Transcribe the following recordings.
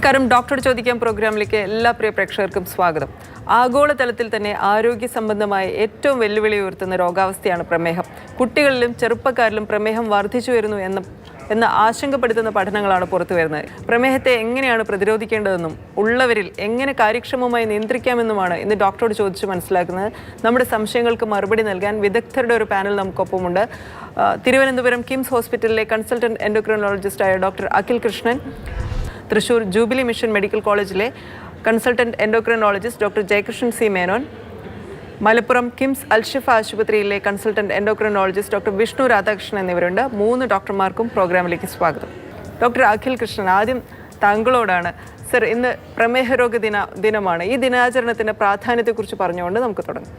നമസ്കാരം. ഡോക്ടറോട് ചോദിക്കാൻ പ്രോഗ്രാമിലേക്ക് എല്ലാ പ്രിയ പ്രേക്ഷകർക്കും സ്വാഗതം. ആഗോളതലത്തിൽ തന്നെ ആരോഗ്യ സംബന്ധമായ ഏറ്റവും വെല്ലുവിളി ഉയർത്തുന്ന രോഗാവസ്ഥയാണ് പ്രമേഹം. കുട്ടികളിലും ചെറുപ്പക്കാരിലും പ്രമേഹം വർദ്ധിച്ചു വരുന്നു എന്ന ആശങ്കപ്പെടുത്തുന്ന പഠനങ്ങളാണ് പുറത്തു വരുന്നത്. പ്രമേഹത്തെ എങ്ങനെയാണ് പ്രതിരോധിക്കേണ്ടതെന്നും ഉള്ളവരിൽ എങ്ങനെ കാര്യക്ഷമമായി നിയന്ത്രിക്കാമെന്നുമാണ് ഇന്ന് ഡോക്ടറോട് ചോദിച്ച് മനസ്സിലാക്കുന്നത്. നമ്മുടെ സംശയങ്ങൾക്ക് മറുപടി നൽകാൻ വിദഗ്ധരുടെ ഒരു പാനൽ നമുക്കൊപ്പമുണ്ട്. തിരുവനന്തപുരം കിംസ് ഹോസ്പിറ്റലിലെ കൺസൾട്ടന്റ് എൻഡോക്രിനോളജിസ്റ്റായ doctor Akhil Krishnan, Thrissur jubilee mission medical കോളേജിലെ consultant endocrinologist doctor Jayakrishnan C Menon, Malappuram KIMS Alshifa ആശുപത്രിയിലെ consultant endocrinologist doctor Vishnu Radhakrishnan എന്നിവരുണ്ട്. 3 ഡോക്ടർമാർക്കും പ്രോഗ്രാമിലേക്ക് സ്വാഗതം. ഡോക്ടർ അഖിൽ കൃഷ്ണൻ, ആദ്യം താങ്കളോടാണ്. സർ, ഇന്ന് പ്രമേഹ രോഗ ദിനമാണ്. ഈ ദിനാചരണത്തിൻ്റെ പ്രാധാന്യത്തെക്കുറിച്ച് പറഞ്ഞുകൊണ്ട് നമുക്ക് തുടങ്ങാം.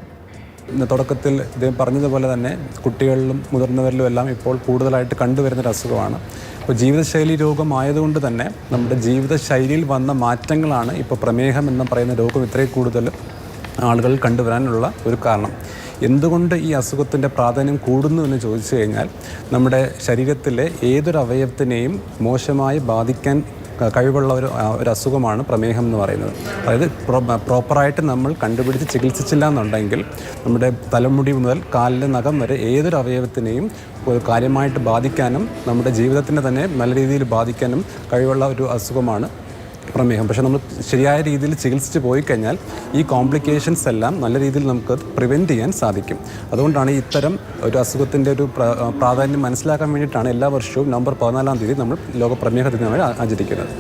ഇന്ന് തുടക്കത്തിൽ ഇദ്ദേഹം പറഞ്ഞതുപോലെ തന്നെ കുട്ടികളിലും മുതിർന്നവരിലും എല്ലാം ഇപ്പോൾ കൂടുതലായിട്ട് കണ്ടുവരുന്നൊരു അസുഖമാണ്. ഇപ്പോൾ ജീവിതശൈലി രോഗമായതുകൊണ്ട് തന്നെ നമ്മുടെ ജീവിതശൈലിയിൽ വന്ന മാറ്റങ്ങളാണ് ഇപ്പോൾ പ്രമേഹം എന്ന് പറയുന്ന രോഗം ഇത്രയും കൂടുതൽ ആളുകൾ കണ്ടുവരാനുള്ള ഒരു കാരണം. എന്തുകൊണ്ട് ഈ അസുഖത്തിൻ്റെ പ്രാധാന്യം കൂടുന്നു എന്ന് ചോദിച്ചു കഴിഞ്ഞാൽ, നമ്മുടെ ശരീരത്തിലെ ഏതൊരു അവയവത്തിനെയും മോശമായി ബാധിക്കാൻ കഴിവുള്ള ഒരു അസുഖമാണ് പ്രമേഹം എന്ന് പറയുന്നത്. അതായത് പ്രോപ്പറായിട്ട് നമ്മൾ കണ്ടുപിടിച്ച് ചികിത്സിച്ചില്ല എന്നുണ്ടെങ്കിൽ നമ്മുടെ തലമുടി മുതൽ കാലിലെ നഖം വരെ ഏതൊരു അവയവത്തിനെയും കാര്യമായിട്ട് ബാധിക്കാനും നമ്മുടെ ജീവിതത്തിനെ തന്നെ നല്ല രീതിയിൽ ബാധിക്കാനും കഴിവുള്ള ഒരു അസുഖമാണ് പ്രമേഹം. പക്ഷേ നമ്മൾ ശരിയായ രീതിയിൽ ചികിത്സിച്ച് പോയി കഴിഞ്ഞാൽ ഈ കോംപ്ലിക്കേഷൻസ് എല്ലാം നല്ല രീതിയിൽ നമുക്ക് പ്രിവെൻറ്റ് ചെയ്യാൻ സാധിക്കും. അതുകൊണ്ടാണ് ഇത്തരം ഒരു അസുഖത്തിൻ്റെ ഒരു പ്രാധാന്യം മനസ്സിലാക്കാൻ വേണ്ടിയിട്ടാണ് എല്ലാ വർഷവും നവംബർ 14-ാം തീയതി നമ്മൾ ലോക പ്രമേഹ ദിനമായി ആചരിക്കുന്നത്.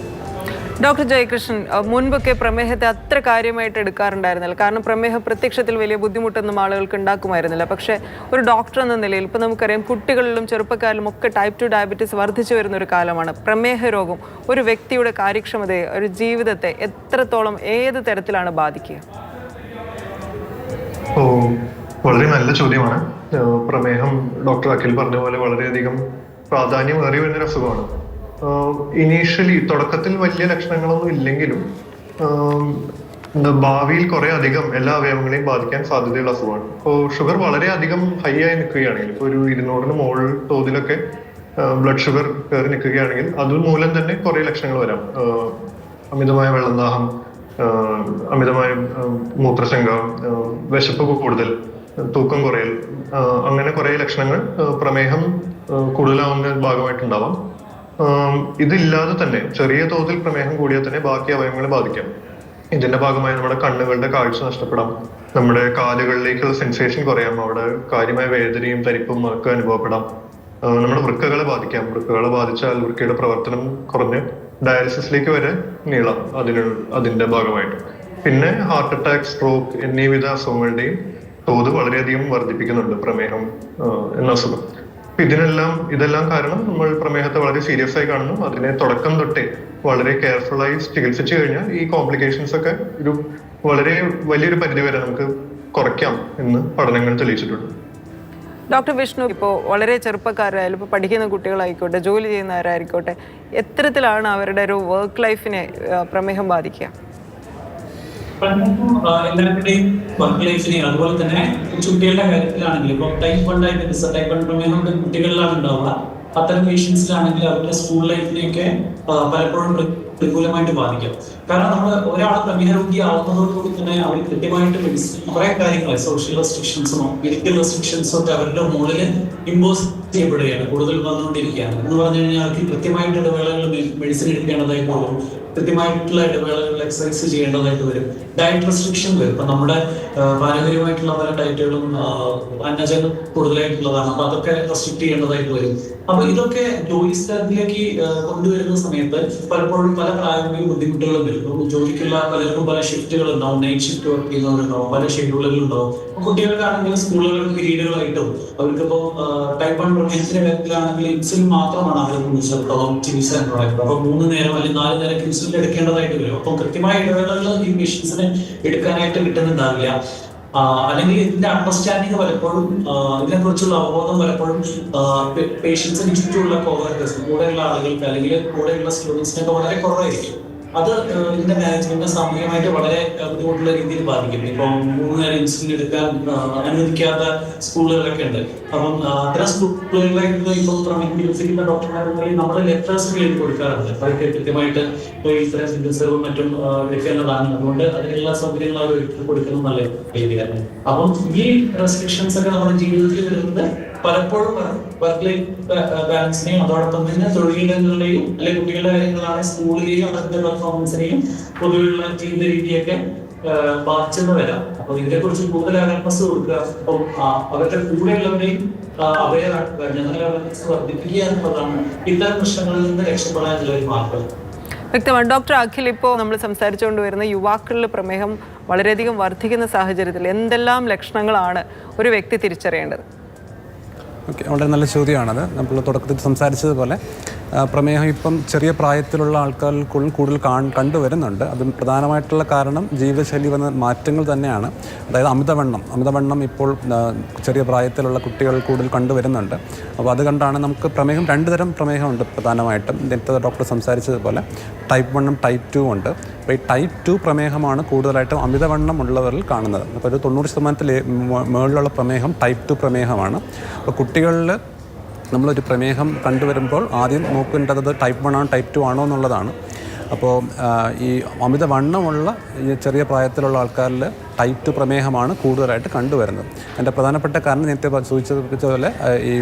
ഡോക്ടർ ജയകൃഷ്ണൻ, മുൻപൊക്കെ പ്രമേഹത്തെ അത്ര കാര്യമായിട്ട് എടുക്കാറുണ്ടായിരുന്നില്ല. കാരണം പ്രമേഹം പ്രത്യക്ഷത്തിൽ വലിയ ബുദ്ധിമുട്ടൊന്നും ആളുകൾക്ക് ഉണ്ടാക്കുമായിരുന്നില്ല. പക്ഷേ ഒരു ഡോക്ടർ എന്ന നിലയിൽ ഇപ്പോൾ നമുക്കറിയാം, കുട്ടികളിലും ചെറുപ്പക്കാരിലും ഒക്കെ ടൈപ്പ് 2 ഡയബറ്റീസ് വർദ്ധിച്ചു വരുന്ന ഒരു കാലമാണ്. പ്രമേഹ രോഗം ഒരു വ്യക്തിയുടെ കാര്യക്ഷമതയെ, ഒരു ജീവിതത്തെ എത്രത്തോളം ഏത് തരത്തിലാണ് ബാധിക്കുക? വളരെ നല്ല ചോദ്യമാണ്. പ്രമേഹം ഡോക്ടർ അഖിൽ പറഞ്ഞ പോലെ വളരെയധികം പ്രാധാന്യം ഏറി വരുന്നൊരു അസുഖമാണ്. ഇനീഷ്യലി തുടക്കത്തിൽ വലിയ ലക്ഷണങ്ങളൊന്നും ഇല്ലെങ്കിലും ഭാവിയിൽ കുറെ അധികം എല്ലാ അവയവങ്ങളെയും ബാധിക്കാൻ സാധ്യതയുള്ള അസുഖമാണ്. ഇപ്പോൾ ഷുഗർ വളരെ അധികം ഹൈ ആയി നിൽക്കുകയാണെങ്കിൽ, ഇപ്പോൾ ഒരു 200-ന് മുകളിൽ തോതിലൊക്കെ ബ്ലഡ് ഷുഗർ കയറി നിൽക്കുകയാണെങ്കിൽ അതുമൂലം തന്നെ കുറെ ലക്ഷണങ്ങൾ വരാം. അമിതമായ വെള്ളദാഹം, അമിതമായ മൂത്രശങ്ക, വിശപ്പ് കൂടുതൽ, തൂക്കം കുറയൽ, അങ്ങനെ കുറെ ലക്ഷണങ്ങൾ പ്രമേഹം കൂടുതലാവുന്ന ഭാഗമായിട്ടുണ്ടാവാം. ഇതില്ലാതെ തന്നെ ചെറിയ തോതിൽ പ്രമേഹം കൂടിയാൽ തന്നെ ബാക്കി അവയവങ്ങളെ ബാധിക്കാം. ഇതിന്റെ ഭാഗമായി നമ്മുടെ കണ്ണുകളുടെ കാഴ്ച നഷ്ടപ്പെടാം, നമ്മുടെ കാലുകളിലേക്കുള്ള സെൻസേഷൻ കുറയാം, അവിടെ കാര്യമായ വേദനയും തരിപ്പും ഒക്കെ അനുഭവപ്പെടാം. നമ്മുടെ വൃക്കകളെ ബാധിക്കാം. വൃക്കകളെ ബാധിച്ചാൽ വൃക്കയുടെ പ്രവർത്തനം കുറഞ്ഞ് ഡയാലിസിസിലേക്ക് വരെ നീളാം അതിന്റെ ഭാഗമായിട്ട്. പിന്നെ ഹാർട്ട് അറ്റാക്ക്, സ്ട്രോക്ക് എന്നീ വിധ അസുഖങ്ങളുടെയും തോത് വളരെയധികം വർദ്ധിപ്പിക്കുന്നുണ്ട് പ്രമേഹം എന്ന അസുഖം. ഇതെല്ലാം കാരണം നമ്മൾ പ്രമേഹത്തെ വളരെ സീരിയസ് ആയി കാണുന്നു. അതിനെ തുടക്കം തൊട്ടേ വളരെ കെയർഫുള്ളായി ചികിത്സിച്ചു കഴിഞ്ഞാൽ ഈ കോംപ്ലിക്കേഷൻസ് ഒക്കെ ഒരു വളരെ വലിയൊരു പരിധിവരെ നമുക്ക് കുറയ്ക്കാം എന്ന് പഠനങ്ങൾ തെളിയിച്ചിട്ടുണ്ട്. ഡോക്ടർ വിഷ്ണു, ഇപ്പോൾ വളരെ ചെറുപ്പക്കാരായാലും ഇപ്പോൾ പഠിക്കുന്ന കുട്ടികളായിക്കോട്ടെ, ജോലി ചെയ്യുന്നവരായിരിക്കോട്ടെ, എത്തരത്തിലാണ് അവരുടെ ഒരു വർക്ക് ലൈഫിനെ പ്രമേഹം ബാധിക്കുക? എല്ലാവരുടെയും വർക്ക് ലൈഫിനെയും അതുപോലെ തന്നെ കുട്ടികളുടെ കാര്യത്തിലാണെങ്കിൽ ഇപ്പോൾ ടൈപ്പ് 1 ഡയബറ്റീസ്, ടൈപ്പ് 1 പ്രമേഹം കുട്ടികളിലാണ് ഉണ്ടാവുക. അത്തരം പേഷ്യൻസിലാണെങ്കിൽ അവരുടെ സ്കൂൾ ലൈഫിനെയൊക്കെ പലപ്പോഴും പ്രതികൂലമായിട്ട് ബാധിക്കും. കാരണം നമ്മൾ ഒരാൾ പ്രമേഹ രോഗി ആവുന്നതോടുകൂടി തന്നെ അവർ കൃത്യമായിട്ട് മെഡിസിൻ കുറെ കാര്യങ്ങൾ, സോഷ്യൽ റെസ്ട്രിക്ഷൻസും മെഡിക്കൽ റെസ്ട്രിക്ഷൻസും ഒക്കെ അവരുടെ മുകളിൽ ഇമ്പോസ് ചെയ്യപ്പെടുകയാണ്, കൂടുതൽ വന്നുകൊണ്ടിരിക്കുകയാണ്. എന്ന് പറഞ്ഞു കഴിഞ്ഞാൽ അവർക്ക് കൃത്യമായിട്ട് ഇടവേളകളിൽ മെഡിസിൻ എടുക്കേണ്ടതായിട്ട് വരും, കൃത്യമായിട്ടുള്ള ഇടവേളകളിൽ എക്സസൈസ് ചെയ്യേണ്ടതായിട്ട് വരും, ഡയറ്റ് റെസ്ട്രിക്ഷൻ വരും. ഇപ്പൊ നമ്മുടെ പാരമ്പര്യമായിട്ടുള്ള പല ഡയറ്റുകളും അന്നജം കൂടുതലായിട്ടുള്ളതാണ്, അപ്പൊ അതൊക്കെ റെസ്ട്രിക്ട് ചെയ്യേണ്ടതായിട്ട് വരും. അപ്പൊ ഇതൊക്കെ ജോലി സ്ഥലത്തിലേക്ക് കൊണ്ടുവരുന്ന സമയത്ത് പലപ്പോഴും പല പ്രായോഗിക ബുദ്ധിമുട്ടുകളും വരും. ജോലിക്കുള്ള പലർക്കും പല ഷിഫ്റ്റുകൾ ഉണ്ടാവും, നൈറ്റ് ഷിഫ്റ്റ് വർക്ക് ചെയ്യുന്നവരുണ്ടാവും, പല ഷെഡ്യൂളുകൾ ഉണ്ടാവും. കുട്ടികൾക്കാണെങ്കിൽ സ്കൂളുകളിൽ പീരീഡുകളായിട്ടും അവർക്കിപ്പോ ടൈപ്പ് 1 പ്രമേഹത്തിന്റെ കാര്യത്തിലാണെങ്കിൽ ഇൻസുലിൻ മാത്രമാണ് അവർ ചികിത്സ എന്ന് പറയുന്നത്. അപ്പൊ 3 നേരം അല്ലെങ്കിൽ 4 നേരം ഇൻസുലിൻ എടുക്കേണ്ടതായിട്ട് വരും. അപ്പം കൃത്യമായ ഇടവേളകളിൽ ഈ പേഷ്യൻസിനെ എടുക്കാനായിട്ട് കിട്ടുന്നുണ്ടാവില്ല. അല്ലെങ്കിൽ ഇതിന്റെ അണ്ടർസ്റ്റാൻഡിങ് പലപ്പോഴും, ഇതിനെക്കുറിച്ചുള്ള അവബോധം പലപ്പോഴും പേഷ്യൻസിന് ചുറ്റുമുള്ള കോവർക്കേഴ്സ്, കൂടെയുള്ള ആളുകൾക്ക് അല്ലെങ്കിൽ കൂടെയുള്ള സ്റ്റുഡൻസിനൊക്കെ വളരെ കുറവായിരിക്കും. അത് ഇതിന്റെ മാനേജ്മെന്റ് സാമൂഹികമായിട്ട് വളരെ ബുദ്ധിമുട്ടുള്ള രീതിയിൽ ബാധിക്കും. ഇപ്പം 3 നേരം ഇൻസുലിൻ എടുക്കാൻ അനുവദിക്കാത്ത സ്കൂളുകളൊക്കെ ഉണ്ട്. അപ്പം അത്തരം സ്കൂളുകളിലേക്ക് ഇപ്പം ചികിത്സിക്കുന്ന ഡോക്ടർമാരെ നമ്മൾ ലെറ്റേഴ്സ് എഴുതി കൊടുക്കാറുണ്ട്. അവർക്ക് കൃത്യമായിട്ട് ഇത്തരം ചികിത്സകളും മറ്റും ലഭിക്കേണ്ടതാണ്. അതുകൊണ്ട് അതിനുള്ള സൗകര്യങ്ങൾ അവർ കൊടുക്കുന്നത് നല്ല രീതിയാണ്. അപ്പം ഈ റെസ്ട്രിക്ഷൻസ് ഒക്കെ നമ്മുടെ ജീവിതത്തിൽ വരുന്നത് പലപ്പോഴും വർക്ക് ലൈഫ് ബാലൻസിനെയും അതോടൊപ്പം തന്നെ തൊഴിലിടങ്ങളിലെയും അല്ലെങ്കിൽ കുട്ടികളുടെ കാര്യങ്ങളാണ് സ്കൂളിലെയും അവരുടെ പെർഫോമൻസിനെയും പൊതുവെയുള്ള ജീവിത രീതിയൊക്കെ ബാധിച്ചെന്ന് വരാം. അപ്പൊ ഇതിനെ കുറിച്ച് കൂടുതൽ അവയർനെസ് കൊടുക്കുക, അപ്പം അവരുടെ കൂടെയുള്ളവരെയും അവയറാക്കുക, ജനറൽ അവയർനെസ് വർദ്ധിപ്പിക്കുക എന്നുള്ളതാണ് ഇത്തരം പ്രശ്നങ്ങളിൽ നിന്ന് രക്ഷപ്പെടാനുള്ള ഒരു മാർഗം. വ്യക്തമാണ്. ഡോക്ടർ അഖിൽ, ഇപ്പോൾ നമ്മൾ സംസാരിച്ചുകൊണ്ട് വരുന്ന യുവാക്കളിൽ പ്രമേഹം വളരെയധികം വർദ്ധിക്കുന്ന സാഹചര്യത്തിൽ എന്തെല്ലാം ലക്ഷണങ്ങളാണ് ഒരു വ്യക്തി തിരിച്ചറിയേണ്ടത്? ഓക്കെ, വളരെ നല്ല ചോദ്യമാണത്. നമ്മൾ തുടക്കത്തിൽ സംസാരിച്ചതുപോലെ പ്രമേഹം ഇപ്പം ചെറിയ പ്രായത്തിലുള്ള ആൾക്കാർക്കുള്ളിൽ കൂടുതൽ കണ്ടുവരുന്നുണ്ട്. അതും പ്രധാനമായിട്ടുള്ള കാരണം ജീവിതശൈലി വന്ന മാറ്റങ്ങൾ തന്നെയാണ്. അതായത് അമിതവണ്ണം ഇപ്പോൾ ചെറിയ പ്രായത്തിലുള്ള കുട്ടികൾ കൂടുതൽ കണ്ടുവരുന്നുണ്ട്. അപ്പോൾ അത് കണ്ടാണ് നമുക്ക് പ്രമേഹം 2 തരം പ്രമേഹമുണ്ട് പ്രധാനമായിട്ടും. നേരത്തെ ഡോക്ടർ സംസാരിച്ചതുപോലെ ടൈപ്പ് 1ഉം ടൈപ്പ് 2ഉം ഉണ്ട്. അപ്പോൾ ഈ ടൈപ്പ് 2 പ്രമേഹമാണ് കൂടുതലായിട്ടും അമിതവണ്ണം ഉള്ളവരിൽ കാണുന്നത്. അപ്പോൾ ഒരു 90% മുകളിലുള്ള പ്രമേഹം ടൈപ്പ് 2 പ്രമേഹമാണ്. അപ്പോൾ കുട്ടികളിൽ നമ്മളൊരു പ്രമേഹം കണ്ടുവരുമ്പോൾ ആദ്യം നോക്കേണ്ടത് ടൈപ്പ് 1 ആണോ ടൈപ്പ് 2 ആണോ എന്നുള്ളതാണ്. അപ്പോൾ ഈ അമിതവണ്ണമുള്ള ഈ ചെറിയ പ്രായത്തിലുള്ള ആൾക്കാരിൽ ടൈപ്പ് 2 പ്രമേഹമാണ് കൂടുതലായിട്ട് കണ്ടുവരുന്നത്. അതിൻ്റെ പ്രധാനപ്പെട്ട കാരണം നേരത്തെ സൂചിപ്പിച്ചതുപോലെ ഈ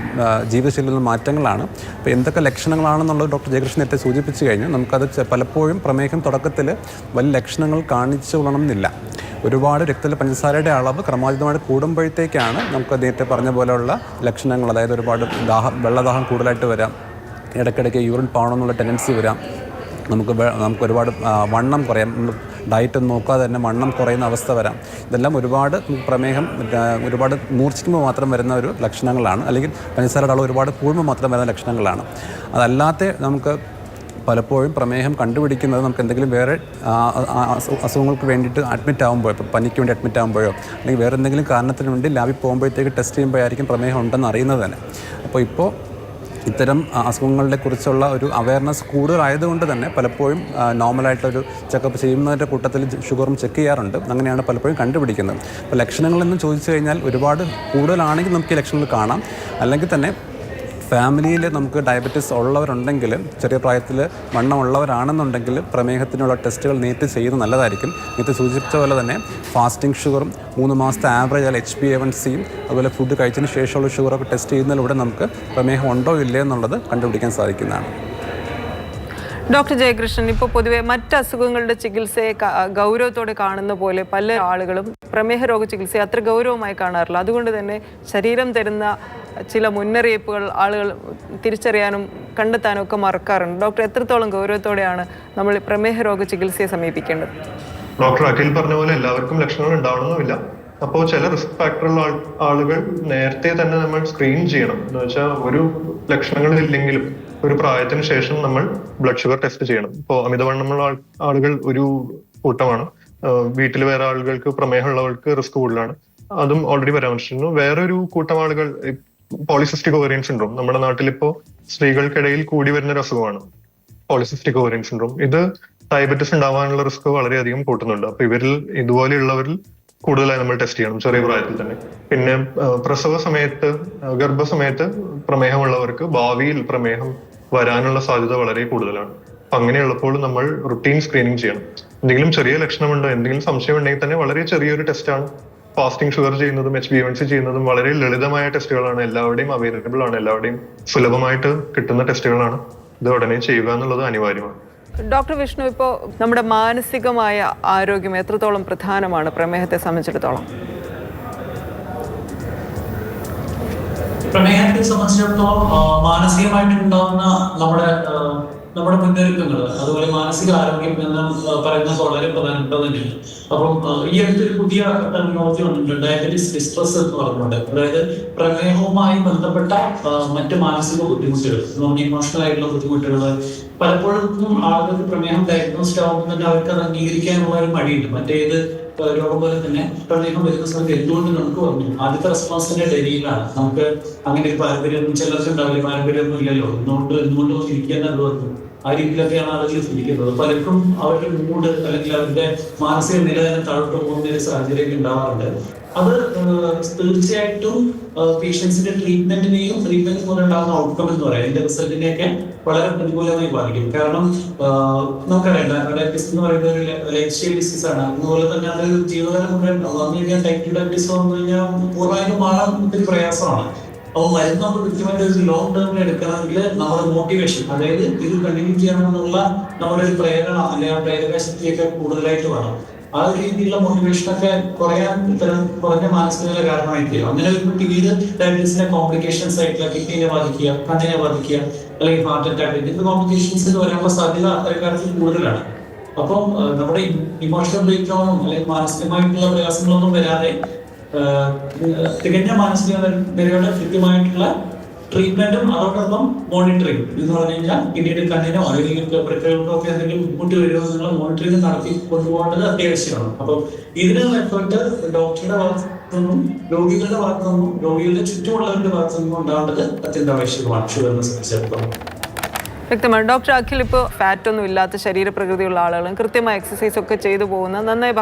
ജീവിതശൈലിയിലുള്ള മാറ്റങ്ങളാണ്. അപ്പോൾ എന്തൊക്കെ ലക്ഷണങ്ങളാണെന്നുള്ളത് ഡോക്ടർ ജയകൃഷ്ണൻ നേരത്തെ സൂചിപ്പിച്ചു കഴിഞ്ഞു. നമുക്കത് പലപ്പോഴും പ്രമേഹം തുടക്കത്തിൽ വലിയ ലക്ഷണങ്ങൾ കാണിച്ചു കൊള്ളണമെന്നില്ല. ഒരുപാട് രക്തത്തിലെ പഞ്ചസാരയുടെ അളവ് ക്രമാതീതമായിട്ട് കൂടുമ്പോഴത്തേക്കാണ് നമുക്ക് നേരത്തെ പറഞ്ഞ പോലെയുള്ള ലക്ഷണങ്ങൾ, അതായത് ഒരുപാട് വെള്ളദാഹം കൂടുതലായിട്ട് വരാം, ഇടയ്ക്കിടയ്ക്ക് യൂറിൻ പോകണമെന്നുള്ള ടെൻഡൻസി വരാം, നമുക്ക് ഒരുപാട് വണ്ണം കുറയാം, ഡയറ്റ് ഒന്നും നോക്കാതെ തന്നെ വണ്ണം കുറയുന്ന അവസ്ഥ വരാം. ഇതെല്ലാം പ്രമേഹം ഒരുപാട് മൂർച്ഛിക്കുമ്പോൾ മാത്രം വരുന്ന ഒരു ലക്ഷണങ്ങളാണ്, അല്ലെങ്കിൽ പഞ്ചസാരയുടെ അളവ് ഒരുപാട് കൂടുമ്പോൾ മാത്രം വരുന്ന ലക്ഷണങ്ങളാണ്. അതല്ലാതെ നമുക്ക് പലപ്പോഴും പ്രമേഹം കണ്ടുപിടിക്കുന്നത് നമുക്ക് എന്തെങ്കിലും വേറെ അസുഖങ്ങൾക്ക് വേണ്ടിയിട്ട് അഡ്മിറ്റ് ആകുമ്പോൾ, ഇപ്പോൾ പനിക്ക് വേണ്ടി അഡ്മിറ്റ് ആകുമ്പോഴോ അല്ലെങ്കിൽ വേറെ എന്തെങ്കിലും കാരണത്തിന് വേണ്ടി ലാബിൽ പോകുമ്പോഴത്തേക്ക് ടെസ്റ്റ് ചെയ്യുമ്പോഴായിരിക്കും പ്രമേഹം ഉണ്ടെന്ന് അറിയുന്നത് തന്നെ. അപ്പോൾ ഇപ്പോൾ ഇത്തരം അസുഖങ്ങളെ കുറിച്ചുള്ള ഒരു അവയർനെസ് കൂടുതലായതുകൊണ്ട് തന്നെ പലപ്പോഴും നോർമലായിട്ടൊരു ചെക്കപ്പ് ചെയ്യുന്നതിൻ്റെ കൂട്ടത്തിൽ ഷുഗറും ചെക്ക് ചെയ്യാറുണ്ട്. അങ്ങനെയാണ് പലപ്പോഴും കണ്ടുപിടിക്കുന്നത്. അപ്പോൾ ലക്ഷണങ്ങളെന്ന് ചോദിച്ചു കഴിഞ്ഞാൽ ഒരുപാട് കൂടുതലാണെങ്കിൽ നമുക്ക് ഈ ലക്ഷണങ്ങൾ കാണാം. അല്ലെങ്കിൽ തന്നെ ഫാമിലിയിൽ നമുക്ക് ഡയബറ്റീസ് ഉള്ളവരുണ്ടെങ്കിൽ, ചെറിയ പ്രായത്തിൽ വണ്ണമുള്ളവരാണെന്നുണ്ടെങ്കിൽ പ്രമേഹത്തിനുള്ള ടെസ്റ്റുകൾ നേരത്തെ ചെയ്യുന്നത് നല്ലതായിരിക്കും. നേരത്തെ സൂചിപ്പിച്ച പോലെ തന്നെ ഫാസ്റ്റിംഗ് ഷുഗറും 3 മാസത്തെ ആവറേജ് അല്ലെങ്കിൽ HbA1cയും അതുപോലെ ഫുഡ് കഴിച്ചതിന് ശേഷമുള്ള ഷുഗറൊക്കെ ടെസ്റ്റ് ചെയ്യുന്നതിലൂടെ നമുക്ക് പ്രമേഹം ഉണ്ടോ ഇല്ലേ എന്നുള്ളത് കണ്ടുപിടിക്കാൻ സാധിക്കുന്നതാണ്. ഡോക്ടർ ജയകൃഷ്ണൻ, ഇപ്പോൾ പൊതുവെ മറ്റ് അസുഖങ്ങളുടെ ചികിത്സയെ ഗൗരവത്തോടെ കാണുന്ന പോലെ പല ആളുകളും പ്രമേഹ രോഗ ചികിത്സയെ അത്ര ഗൗരവമായി കാണാറില്ല. അതുകൊണ്ട് തന്നെ ശരീരം തരുന്ന ചില മുന്നറിയിപ്പുകൾ ആളുകൾ തിരിച്ചറിയാനും കണ്ടെത്താനും ഒക്കെ മറക്കാറുണ്ട്. ഡോക്ടർ, എത്രത്തോളം ഗൗരവത്തോടെയാണ് നമ്മൾ പ്രമേഹ രോഗ ചികിത്സയെ സമീപിക്കേണ്ടത്? ഡോക്ടർ അഖിൽ പറഞ്ഞ പോലെ എല്ലാവർക്കും ലക്ഷണങ്ങൾ ഉണ്ടാവണമെന്നില്ല. അപ്പോൾ ചില റിസ്ക് ഫാക്ടറുള്ള ആളുകൾ നേരത്തെ തന്നെ നമ്മൾ സ്ക്രീൻ ചെയ്യണം. എന്ന് വെച്ചാൽ ഒരു ലക്ഷണങ്ങൾ ഇല്ലെങ്കിലും ഒരു പ്രായത്തിന് ശേഷം നമ്മൾ ബ്ലഡ് ഷുഗർ ടെസ്റ്റ് ചെയ്യണം. ഇപ്പോൾ അമിതവണ്ണമുള്ള ആളുകൾ ഒരു കൂട്ടമാണ്. വീട്ടിൽ വേറെ ആളുകൾക്ക് പ്രമേഹമുള്ളവർക്ക് റിസ്ക് കൂടുതലാണ്. അതും ഓൾറെഡി പരാമർശിച്ചിരുന്നു. വേറൊരു കൂട്ടം ആളുകൾ പോളിസിസ്റ്റിക് ഓവറിയൻ സിൻഡ്രോം, നമ്മുടെ നാട്ടിലിപ്പോ സ്ത്രീകൾക്കിടയിൽ കൂടി വരുന്ന ഒരു അസുഖമാണ് പോളിസിസ്റ്റിക് ഓവറിയൻ സിൻഡ്രോം. ഇത് ഡയബറ്റിസ് ഉണ്ടാവാനുള്ള റിസ്ക് വളരെയധികം കൂട്ടുന്നുണ്ട്. അപ്പൊ ഇവരിൽ ഇതുപോലെയുള്ളവരിൽ കൂടുതലായി നമ്മൾ ടെസ്റ്റ് ചെയ്യണം ചെറിയ പ്രായത്തിൽ തന്നെ. പിന്നെ പ്രസവ സമയത്ത്, ഗർഭസമയത്ത് പ്രമേഹമുള്ളവർക്ക് ഭാവിയിൽ പ്രമേഹം വരാനുള്ള സാധ്യത വളരെ കൂടുതലാണ്. അപ്പൊ അങ്ങനെയുള്ളപ്പോൾ നമ്മൾ റുട്ടീൻ സ്ക്രീനിങ് ചെയ്യണം. എന്തെങ്കിലും ചെറിയ ലക്ഷണമുണ്ടോ, എന്തെങ്കിലും സംശയം ഉണ്ടെങ്കിൽ തന്നെ വളരെ ചെറിയൊരു ടെസ്റ്റാണ്. ഫാസ്റ്റിംഗ് ഷുഗർ ചെയ്യുന്നതും HbA1c ചെയ്യുന്നതും വളരെ ലളിതമായ ടെസ്റ്റുകളാണ്. എല്ലാവരുടെയും അവൈലബിൾ ആണ്, എല്ലാവരുടെയും സുലഭമായിട്ട് കിട്ടുന്ന ടെസ്റ്റുകളാണ്. ഇത് ഉടനെ ചെയ്യുക എന്നുള്ളത് അനിവാര്യമാണ്. ഡോക്ടർ വിഷ്ണു, ഇപ്പോൾ നമ്മുടെ മാനസികമായ ആരോഗ്യം എത്രത്തോളം പ്രധാനമാണ് പ്രമേഹത്തെ സംബന്ധിച്ചിടത്തോളം? പ്രമേഹത്തെ സംബന്ധിച്ചിടത്തോളം മാനസികമായിട്ടുണ്ടാവുന്ന നമ്മുടെ മുന്നൊരുക്കങ്ങൾ, അതുപോലെ മാനസിക ആരോഗ്യം എന്ന് പറയുന്നത് വളരെ പ്രധാനപ്പെട്ടത് തന്നെയാണ്. അപ്പം ഈ അടുത്തൊരു പുതിയ ടെക്നോളജി വന്നിട്ടുണ്ട്, ഡയബറ്റിസ് ഡിസ്ട്രസ് എന്ന് പറഞ്ഞുകൊണ്ട്. അതായത് പ്രമേഹവുമായി ബന്ധപ്പെട്ട മറ്റ് മാനസിക ബുദ്ധിമുട്ടുകൾ, നോൺ ഇമോഷണൽ ആയിട്ടുള്ള ബുദ്ധിമുട്ടുകൾ. പലപ്പോഴും ആളുകൾക്ക് പ്രമേഹം ഡയഗ്നോസ്ഡ് ആകുമ്പോൾ തന്നെ അവർക്ക് അത് അംഗീകരിക്കാനുള്ള ഒരു മടിയുണ്ട്. മറ്റേത് രോഗം പോലെ തന്നെ പ്രമേഹം വരുന്ന സമയത്ത് എന്തുകൊണ്ട് നമുക്ക് വന്നു, ആദ്യത്തെ റെസ്പോൺസിന്റെ ഡെലിയിലാണ്. നമുക്ക് അങ്ങനെ ഒരു പാരമ്പര്യമൊന്നും ചിലർക്ക് ഉണ്ടാവില്ല, പാരമ്പര്യമൊന്നും ഇല്ലല്ലോ, എന്തുകൊണ്ട് ഇരിക്കാൻ അത് വന്നു. ആ രീതിയിലൊക്കെയാണ് ആളുകൾ ചിന്തിക്കുന്നത്. പലർക്കും അവരുടെ മൂഡ് അല്ലെങ്കിൽ അവരുടെ മാനസിക നില തന്നെ താഴോട്ട് പോകുന്ന ഒരു സാഹചര്യം ഉണ്ടാവാറുണ്ട്. അത് തീർച്ചയായിട്ടും പേഷ്യൻസിന്റെ ട്രീറ്റ്മെന്റ് മൂലം ഉണ്ടാകുന്ന ഔട്ട്കം എന്ന് പറയാം, അതിന്റെ റിസൾട്ടിനെയൊക്കെ വളരെ പ്രതികൂലമായി ബാധിക്കും. കാരണം നമുക്കറിയാം ഡയബറ്റീസ് എന്ന് പറയുന്ന ഒരു ലൈഫ് സ്റ്റൈൽ ഡിസീസ് ആണ്. അതുപോലെ തന്നെ അത് ജീവിതകാലം മുഴുവൻ വന്നു കഴിഞ്ഞാൽ ടൈപ്പ് 2 ഡയബറ്റീസ് വന്നു കഴിഞ്ഞാൽ പൂർണ്ണമായിട്ടും മാറാൻ ഒത്തിരി പ്രയാസമാണ്. അപ്പോൾ മരുന്ന് നമ്മൾ കൃത്യമായിട്ട് ഒരു ലോങ് ടേമിൽ എടുക്കണമെങ്കിൽ നമ്മുടെ മോട്ടിവേഷൻ, അതായത് ഇത് കണ്ടിന്യൂ ചെയ്യണമെന്നുള്ള നമ്മുടെ ഒരു പ്രേരണ അല്ലെങ്കിൽ ആ പ്രേരക ശക്തിയൊക്കെ കൂടുതലായിട്ട് വേണം. ആ ഒരു രീതിയിലുള്ള മോട്ടിവേഷനൊക്കെ കുറയാൻ ഇത്തരം കുറഞ്ഞ മാനസികത കാരണമായിരിക്കും. അങ്ങനെ ഒരു പിന്നീട് ഡയബറ്റീസിന്റെ കോംപ്ലിക്കേഷൻസ് ആയിട്ടുള്ള കിഡ്നിനെ ബാധിക്കുക, കണ്ണിനെ ബാധിക്കുക, അല്ലെങ്കിൽ ഹാർട്ട് അറ്റാക്ക്, ഇതിന്റെ കോംപ്ലിക്കേഷൻസ് വരാനുള്ള സാധ്യത അത്തരക്കാർക്ക് കൂടുതലാണ്. അപ്പം നമ്മുടെ ഇമോഷണൽ ബ്രേക്ക് ഡൗണും അല്ലെങ്കിൽ മാനസികമായിട്ടുള്ള പ്രയാസങ്ങളൊന്നും വരാതെ തികഞ്ഞ മാനസിക നിലയുടെ കൃത്യമായിട്ടുള്ള ട്രീറ്റ്മെന്റും അതോടൊപ്പം മോണിറ്ററിംഗ് എന്ന് പറഞ്ഞു കഴിഞ്ഞാൽ പിന്നീട് കണ്ണിനോ അല്ലെങ്കിൽ പ്രക്രിയകൾക്കോ ഒക്കെ എന്തെങ്കിലും ബുദ്ധിമുട്ട് വരുമോ എന്നുള്ള മോണിറ്ററിംഗ് നടത്തി കൊണ്ടുപോകേണ്ടത് അത്യാവശ്യമാണ്. അപ്പം ഇതിനുള്ള എഫേർട്ട് ഡോക്ടറുടെ ഭാഗത്തു നിന്നും രോഗികളുടെ ഭാഗത്തു നിന്നും രോഗികളുടെ ചുറ്റുമുള്ളവരുടെ ഭാഗത്തു നിന്നും ഉണ്ടാവേണ്ടത് അത്യന്താപേക്ഷിതമാണ് ഷുഗറിനെ സംബന്ധിച്ചിടത്തോളം. വ്യക്തമാണ്. ഡോക്ടർ അഖിൽ, ഇപ്പോൾ ഫാറ്റൊന്നും ഇല്ലാത്ത ശരീരപ്രകൃതിയുള്ള ആളുകളും കൃത്യമായി എക്സസൈസ് ഒക്കെ ചെയ്തു പോകുന്ന, നന്നായി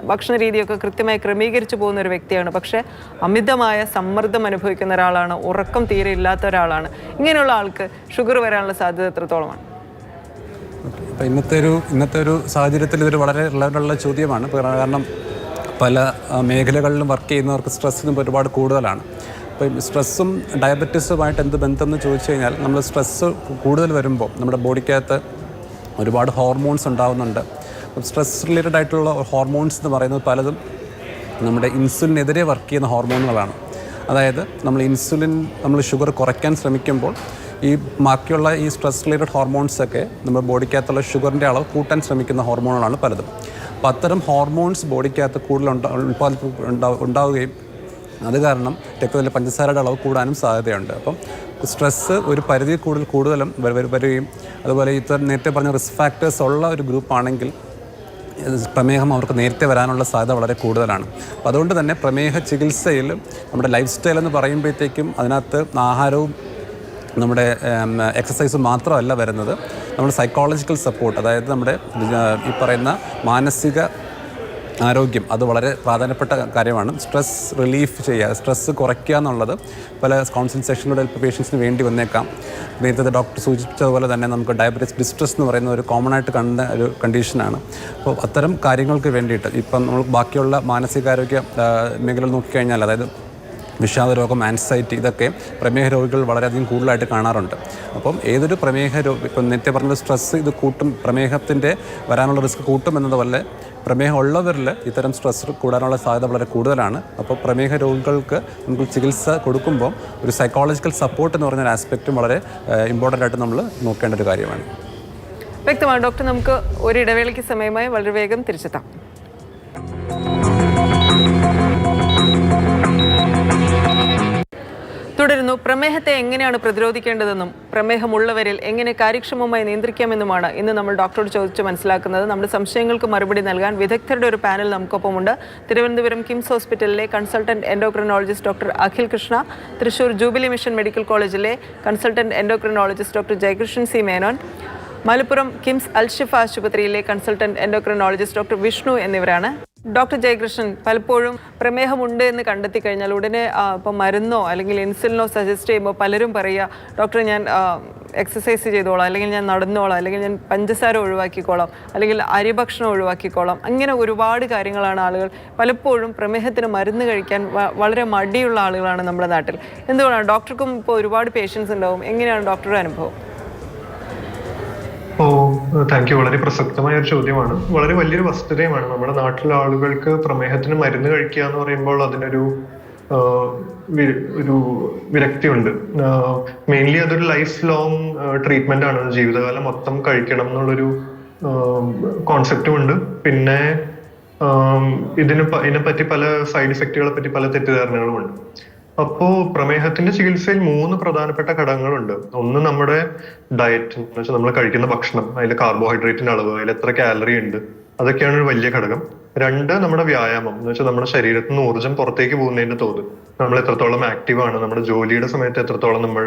ഭക്ഷണ രീതിയൊക്കെ കൃത്യമായി ക്രമീകരിച്ചു പോകുന്ന ഒരു വ്യക്തിയാണ്. പക്ഷേ അമിതമായ സമ്മർദ്ദം അനുഭവിക്കുന്ന ഒരാളാണ്, ഉറക്കം തീരെ ഇല്ലാത്ത ഒരാളാണ്. ഇങ്ങനെയുള്ള ആൾക്ക് ഷുഗർ വരാനുള്ള സാധ്യത എത്രത്തോളമാണ്? അപ്പോൾ ഇന്നത്തെ ഒരു സാഹചര്യത്തിൽ ഇതൊരു വളരെ റിലവൻ്റുള്ള ചോദ്യമാണ്. കാരണം പല മേഖലകളിലും വർക്ക് ചെയ്യുന്നവർക്ക് സ്ട്രെസ്സിനും ഒരുപാട് കൂടുതലാണ്. അപ്പം സ്ട്രെസ്സും ഡയബറ്റീസുമായിട്ട് എന്ത് ബന്ധം എന്ന് ചോദിച്ചു കഴിഞ്ഞാൽ, നമ്മൾ സ്ട്രെസ്സ് കൂടുതൽ വരുമ്പോൾ നമ്മുടെ ബോഡിക്കകത്ത് ഒരുപാട് ഹോർമോൺസ് ഉണ്ടാകുന്നുണ്ട്. അപ്പം സ്ട്രെസ് റിലേറ്റഡ് ആയിട്ടുള്ള ഹോർമോൺസ് എന്ന് പറയുന്നത് പലതും നമ്മുടെ ഇൻസുലിനെതിരെ വർക്ക് ചെയ്യുന്ന ഹോർമോണുകളാണ്. അതായത് നമ്മൾ ഷുഗർ കുറയ്ക്കാൻ ശ്രമിക്കുമ്പോൾ ഈ ബാക്കിയുള്ള ഈ സ്ട്രെസ് റിലേറ്റഡ് ഹോർമോൺസൊക്കെ നമ്മുടെ ബോഡിക്കകത്തുള്ള ഷുഗറിൻ്റെ അളവ് കൂട്ടാൻ ശ്രമിക്കുന്ന ഹോർമോണുകളാണ് പലതും. അപ്പോൾ അത്തരം ഹോർമോൺസ് ബോഡിക്കകത്ത് കൂടുതൽ ഉണ്ടാവുകയും അത് കാരണം രക്തത്തിലെ പഞ്ചസാരയുടെ അളവ് കൂടാനും സാധ്യതയുണ്ട്. അപ്പം സ്ട്രെസ്സ് ഒരു പരിധി കൂടുതലും വരികയും അതുപോലെ നേരത്തെ പറഞ്ഞ റിസ്ക് ഫാക്ടേഴ്സ് ഉള്ള ഒരു ഗ്രൂപ്പാണെങ്കിൽ പ്രമേഹം അവർക്ക് നേരത്തെ വരാനുള്ള സാധ്യത വളരെ കൂടുതലാണ്. അപ്പോൾ അതുകൊണ്ട് തന്നെ പ്രമേഹ ചികിത്സയിൽ നമ്മുടെ ലൈഫ് സ്റ്റൈൽ എന്ന് പറയുമ്പോഴത്തേക്കും അതിനകത്ത് ആഹാരവും നമ്മുടെ എക്സസൈസും മാത്രമല്ല വരുന്നത്, നമ്മുടെ സൈക്കോളജിക്കൽ സപ്പോർട്ട്, അതായത് നമ്മുടെ ഈ പറയുന്ന മാനസിക ആരോഗ്യം, അത് വളരെ പ്രാധാന്യപ്പെട്ട കാര്യമാണ്. സ്ട്രെസ് റിലീഫ് ചെയ്യുക, സ്ട്രെസ്സ് കുറയ്ക്കുക എന്നുള്ളത് പല കൗൺസിലിംഗ് സെഷനിലൂടെ പേഷ്യൻസിന് വേണ്ടി വന്നേക്കാം. നേരത്തെ ഡോക്ടർ സൂചിപ്പിച്ചതുപോലെ തന്നെ നമുക്ക് ഡയബറ്റിസ് ഡിസ്ട്രസ് എന്ന് പറയുന്ന ഒരു കോമൺ ആയിട്ട് കണ്ട ഒരു കണ്ടീഷനാണ്. അപ്പോൾ അത്തരം കാര്യങ്ങൾക്ക് വേണ്ടിയിട്ട് ഇപ്പം നമ്മൾ ബാക്കിയുള്ള മാനസികാരോഗ്യ മേഖലയിൽ നോക്കിക്കഴിഞ്ഞാൽ, അതായത് വിഷാദ രോഗം, ആൻസൈറ്റി, ഇതൊക്കെ പ്രമേഹ രോഗികൾ വളരെയധികം കൂടുതലായിട്ട് കാണാറുണ്ട്. അപ്പം ഏതൊരു പ്രമേഹ ഇപ്പം നേരത്തെ പറഞ്ഞ സ്ട്രെസ്സ് ഇത് കൂട്ടും, പ്രമേഹത്തിൻ്റെ വരാനുള്ള റിസ്ക് കൂട്ടും എന്നതുപോലെ പ്രമേഹം ഉള്ളവരിൽ ഇത്തരം സ്ട്രെസ് കൂടാനുള്ള സാധ്യത വളരെ കൂടുതലാണ്. അപ്പോൾ പ്രമേഹ രോഗികൾക്ക് നമുക്ക് ചികിത്സ കൊടുക്കുമ്പോൾ ഒരു സൈക്കോളജിക്കൽ സപ്പോർട്ട് എന്ന് പറഞ്ഞൊരു ആസ്പെക്റ്റും വളരെ ഇമ്പോർട്ടൻ്റ് ആയിട്ട് നമ്മൾ നോക്കേണ്ട ഒരു കാര്യമാണ്. വ്യക്തമാണ് ഡോക്ടർ. നമുക്ക് ഒരു ഇടവേളയ്ക്ക് സമയമായി വളരെ വേഗം തിരിച്ചെത്താം. തുടരുന്നു. പ്രമേഹത്തെ എങ്ങനെയാണ് പ്രതിരോധിക്കേണ്ടതെന്നും പ്രമേഹമുള്ളവരിൽ എങ്ങനെ കാര്യക്ഷമമായി നിയന്ത്രിക്കാമെന്നുമാണ് ഇന്ന് നമ്മൾ ഡോക്ടറോട് ചോദിച്ച് മനസ്സിലാക്കുന്നത്. നമ്മുടെ സംശയങ്ങൾക്ക് മറുപടി നൽകാൻ വിദഗ്ധരുടെ ഒരു പാനൽ നമുക്കൊപ്പമുണ്ട്. തിരുവനന്തപുരം കിംസ് ഹോസ്പിറ്റലിലെ consultant endocrinologist doctor Akhil Krishna, Thrissur jubilee mission medical കോളേജിലെ consultant endocrinologist doctor Jayakrishnan C Menon, Malappuram KIMS Alshifa ആശുപത്രിയിലെ കൺസൾട്ടന്റ് എൻഡോക്രിനോളജിസ്റ്റ് ഡോക്ടർ വിഷ്ണു എന്നിവരാണ്. ഡോക്ടർ ജയകൃഷ്ണൻ, പലപ്പോഴും പ്രമേഹമുണ്ട് എന്ന് കണ്ടെത്തി കഴിഞ്ഞാൽ ഉടനെ ഇപ്പം മരുന്നോ അല്ലെങ്കിൽ ഇൻസുലിനോ സജസ്റ്റ് ചെയ്യുമ്പോൾ പലരും പറയുക, ഡോക്ടർ ഞാൻ എക്സസൈസ് ചെയ്തോളാം, അല്ലെങ്കിൽ ഞാൻ നടന്നോളാം, അല്ലെങ്കിൽ ഞാൻ പഞ്ചസാര ഒഴിവാക്കിക്കോളാം, അല്ലെങ്കിൽ അരിഭക്ഷണം ഒഴിവാക്കിക്കോളാം. അങ്ങനെ ഒരുപാട് കാര്യങ്ങളാണ് ആളുകൾ പലപ്പോഴും പ്രമേഹത്തിന് മരുന്ന് കഴിക്കാൻ വളരെ മടിയുള്ള ആളുകളാണ് നമ്മുടെ നാട്ടിൽ. എന്തുകൊണ്ടാണ്? ഡോക്ടർക്കും ഇപ്പോൾ ഒരുപാട് പേഷ്യൻസ് ഉണ്ടാവും. എങ്ങനെയാണ് ഡോക്ടറുടെ അനുഭവം? Thank you. വളരെ പ്രസക്തമായ ഒരു ചോദ്യമാണ്. വളരെ വലിയൊരു വസ്തുതയുമാണ്. നമ്മുടെ നാട്ടിലെ ആളുകൾക്ക് പ്രമേഹത്തിന് മരുന്ന് കഴിക്കുക എന്ന് പറയുമ്പോൾ അതിനൊരു വിരക്തിയുണ്ട്. മെയിൻലി അതൊരു ലൈഫ് ലോങ് ട്രീറ്റ്മെന്റ് ആണ്. ജീവിതകാലം മൊത്തം കഴിക്കണം എന്നുള്ളൊരു കോൺസെപ്റ്റും ഉണ്ട്. പിന്നെ ഇതിനെപ്പറ്റി പല സൈഡ് ഇഫക്റ്റുകളെ പറ്റി പല തെറ്റിദ്ധാരണകളും ഉണ്ട്. അപ്പോ പ്രമേഹത്തിന്റെ ചികിത്സയിൽ 3 പ്രധാനപ്പെട്ട ഘടകങ്ങളുണ്ട്. ഒന്ന് നമ്മുടെ ഡയറ്റ്, എന്ന് വെച്ചാൽ നമ്മൾ കഴിക്കുന്ന ഭക്ഷണം, അതിൽ കാർബോഹൈഡ്രേറ്റിന്റെ അളവ്, അതിൽ എത്ര കാലറി ഉണ്ട്, അതൊക്കെയാണ് ഒരു വലിയ ഘടകം. 2, നമ്മുടെ വ്യായാമം എന്ന് വെച്ചാൽ നമ്മുടെ ശരീരത്തിൽ നിന്ന് ഊർജ്ജം പുറത്തേക്ക് പോകുന്നതിന്റെ തോത്. നമ്മൾ എത്രത്തോളം ആക്റ്റീവ് ആണ്, നമ്മുടെ ജോലിയുടെ സമയത്ത് എത്രത്തോളം നമ്മൾ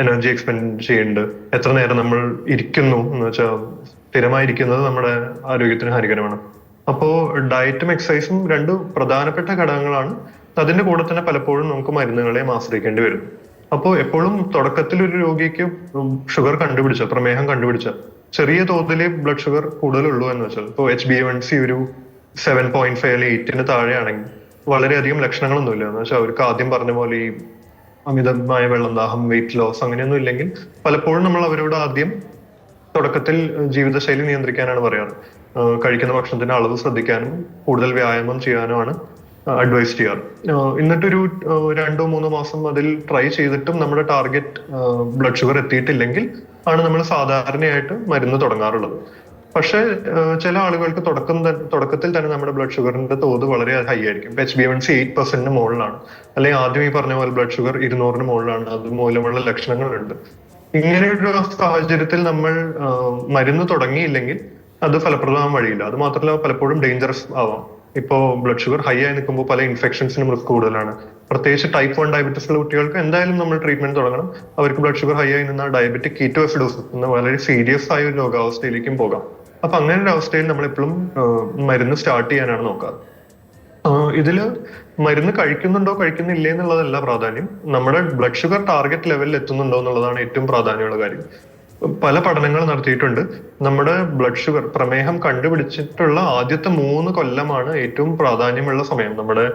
എനർജി എക്സ്പെൻഡ് ചെയ്യുന്നുണ്ട്, എത്ര നേരം നമ്മൾ ഇരിക്കുന്നു എന്ന് വെച്ചാൽ സ്ഥിരമായിരിക്കുന്നത് നമ്മുടെ ആരോഗ്യത്തിന് ഹാനികരമാണ്. അപ്പോ ഡയറ്റും എക്സസൈസും 2 പ്രധാനപ്പെട്ട ഘടകങ്ങളാണ്. അതിന്റെ കൂടെ തന്നെ പലപ്പോഴും നമുക്ക് മരുന്നുകളെയും ആശ്രയിക്കേണ്ടി വരും. അപ്പോൾ എപ്പോഴും തുടക്കത്തിൽ ഒരു രോഗിക്ക് ഷുഗർ കണ്ടുപിടിച്ച, പ്രമേഹം കണ്ടുപിടിച്ച, ചെറിയ തോതിൽ ബ്ലഡ് ഷുഗർ കൂടുതലുള്ളൂ എന്ന് വെച്ചാൽ ഇപ്പോൾ HbA1c ഒരു 7.5 അല്ലെങ്കിൽ 8 താഴെയാണെങ്കിൽ വളരെയധികം ലക്ഷണങ്ങളൊന്നുമില്ല എന്ന് വെച്ചാൽ അവർക്ക് ആദ്യം പറഞ്ഞ പോലെ ഈ അമിതമായ വെള്ളം ദാഹം, വെയിറ്റ് ലോസ് അങ്ങനെയൊന്നും ഇല്ലെങ്കിൽ പലപ്പോഴും നമ്മൾ അവരോട് ആദ്യം തുടക്കത്തിൽ ജീവിതശൈലി നിയന്ത്രിക്കാനാണ് പറയാറ്. കഴിക്കുന്ന ഭക്ഷണത്തിന്റെ അളവ് ശ്രദ്ധിക്കാനും കൂടുതൽ വ്യായാമം ചെയ്യാനുമാണ് അഡ്വൈസ് ചെയ്യാറ്. എന്നിട്ടൊരു 2-3 മാസം അതിൽ ട്രൈ ചെയ്തിട്ടും നമ്മുടെ ടാർഗറ്റ് ബ്ലഡ് ഷുഗർ എത്തിയിട്ടില്ലെങ്കിൽ ആണ് നമ്മൾ സാധാരണയായിട്ട് മരുന്ന് തുടങ്ങാറുള്ളത്. പക്ഷെ ചില ആളുകൾക്ക് തുടക്കത്തിൽ തന്നെ നമ്മുടെ ബ്ലഡ് ഷുഗറിന്റെ തോത് വളരെ ഹൈ ആയിരിക്കും. HbA1c 8% മുകളിലാണ്, അല്ലെങ്കിൽ ആദ്യം ഈ പറഞ്ഞ പോലെ ബ്ലഡ് ഷുഗർ 200 മുകളിലാണ്. അത് മൂലമുള്ള ലക്ഷണങ്ങളുണ്ട്. ഇങ്ങനെയൊരു സാഹചര്യത്തിൽ നമ്മൾ മരുന്ന് തുടങ്ങിയില്ലെങ്കിൽ അത് ഫലപ്രദമാകാൻ വഴിയില്ല. അത് മാത്രമല്ല പലപ്പോഴും ഡേഞ്ചറസ് ആവാം. ഇപ്പോ ബ്ലഡ് ഷുഗർ ഹൈ ആയി നിൽക്കുമ്പോൾ പല ഇൻഫെക്ഷൻസിനും റിസ്ക് കൂടുതലാണ്. പ്രത്യേകിച്ച് ടൈപ്പ് 1 ഡയബറ്റീസ് ഉള്ള കുട്ടികൾക്ക് എന്തായാലും നമ്മൾ ട്രീറ്റ്മെന്റ് തുടങ്ങണം. അവർക്ക് ബ്ലഡ് ഷുഗർ ഹൈ ആയി നിന്നാൽ ഡയബറ്റിക് കീറ്റോസിഡോസിസ് എന്ന വളരെ സീരിയസ് ആയ ഒരു രോഗാവസ്ഥയിലേക്കും പോകാം. അപ്പൊ അങ്ങനെ ഒരു അവസ്ഥയിൽ നമ്മൾ എപ്പോഴും മരുന്ന് സ്റ്റാർട്ട് ചെയ്യാനാണ് നോക്കാറ്. ഇതില് മരുന്ന് കഴിക്കുന്നുണ്ടോ കഴിക്കുന്നില്ലേ എന്നുള്ളതല്ല പ്രാധാന്യം, നമ്മുടെ ബ്ലഡ് ഷുഗർ ടാർഗറ്റ് ലെവലിൽ എത്തുന്നുണ്ടോ എന്നുള്ളതാണ് ഏറ്റവും പ്രാധാന്യമുള്ള കാര്യം. പല പഠനങ്ങൾ നടത്തിയിട്ടുണ്ട്. നമ്മുടെ ബ്ലഡ് ഷുഗർ, പ്രമേഹം കണ്ടുപിടിച്ചിട്ടുള്ള ആദ്യത്തെ 3 കൊല്ലമാണ് ഏറ്റവും പ്രാധാന്യമുള്ള സമയം നമ്മുടെ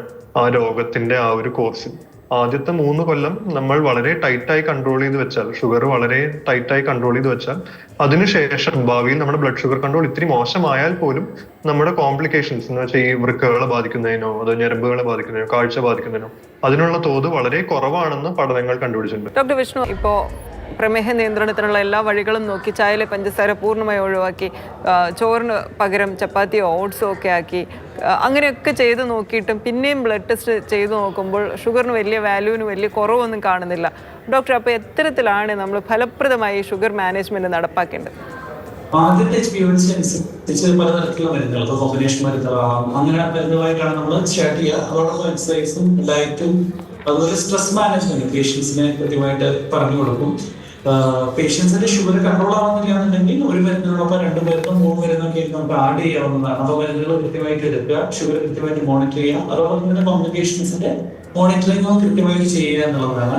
ആ രോഗത്തിന്റെ ആ ഒരു കോഴ്സിൽ. ആദ്യത്തെ 3 കൊല്ലം നമ്മൾ വളരെ ടൈറ്റായി കൺട്രോൾ ചെയ്ത് വെച്ചാൽ, ഷുഗർ വളരെ ടൈറ്റായി കൺട്രോൾ ചെയ്ത് വെച്ചാൽ, അതിനുശേഷം ഭാവിയിൽ നമ്മുടെ ബ്ലഡ് ഷുഗർ കൺട്രോൾ ഇത്തിരി മോശമായാൽ പോലും നമ്മുടെ കോംപ്ലിക്കേഷൻസ് എന്ന് വെച്ചാൽ ഈ വൃക്കകളെ ബാധിക്കുന്നതിനോ അതോ ഞരമ്പുകളെ ബാധിക്കുന്നതിനോ കാഴ്ച ബാധിക്കുന്നതിനോ അതിനുള്ള തോത് വളരെ കുറവാണെന്ന് പഠനങ്ങൾ കണ്ടുപിടിച്ചിട്ടുണ്ട്. ഡോക്ടർ വിഷ്ണു, ഇപ്പോൾ പ്രമേഹ നിയന്ത്രണത്തിനുള്ള എല്ലാ വഴികളും നോക്കി ചായയിലെ പഞ്ചസാര പൂർണ്ണമായി ഒഴിവാക്കി ചോറിന് പകരം ചപ്പാത്തിയോ ഓട്സോ ഒക്കെ ആക്കി അങ്ങനെയൊക്കെ ചെയ്ത് നോക്കിയിട്ടും പിന്നെയും ബ്ലഡ് ടെസ്റ്റ് ചെയ്ത് നോക്കുമ്പോൾ ഷുഗറിന് വലിയ വാല്യൂവിന് വലിയ കുറവൊന്നും കാണുന്നില്ല. ഡോക്ടർ, അപ്പോൾ എത്തരത്തിലാണ് നമ്മൾ ഫലപ്രദമായി ഷുഗർ മാനേജ്മെന്റ് നടപ്പാക്കേണ്ടത്? ആദ്യത്തെ HbA1c അനുസരിച്ച് പലതരത്തിലുള്ള മരുന്നുകൾ, കോമ്പിനേഷൻ മരുന്നുകളാണ്. അങ്ങനെ മരുന്നുകളായിട്ടാണ് നമ്മൾ സ്റ്റാർട്ട് ചെയ്യുക. അതോടൊപ്പം എക്സസൈസും ഡയറ്റും അതുപോലെ സ്ട്രെസ് മാനേജ്മെന്റ് പേഷ്യൻസിനെ കൃത്യമായിട്ട് പറഞ്ഞു കൊടുക്കും. പേഷ്യൻസിന്റെ ഷുഗർ കൺട്രോൾ ആവുന്നില്ലാന്നുണ്ടെങ്കിൽ ഒരു മരുന്നിനോടൊപ്പം 2 മരുന്നും 3 മരുന്നൊക്കെ നമുക്ക് ആഡ് ചെയ്യാവുന്നതാണ്. അപ്പോൾ മരുന്നുകൾ കൃത്യമായിട്ട് എടുക്കുക, ഷുഗർ കൃത്യമായിട്ട് മോണിറ്റർ ചെയ്യുക, അതോടൊപ്പം തന്നെ കോംപ്ലിക്കേഷൻസിന്റെ മോണിറ്ററിംഗും കൃത്യമായിട്ട് ചെയ്യുക എന്നുള്ളതാണ്.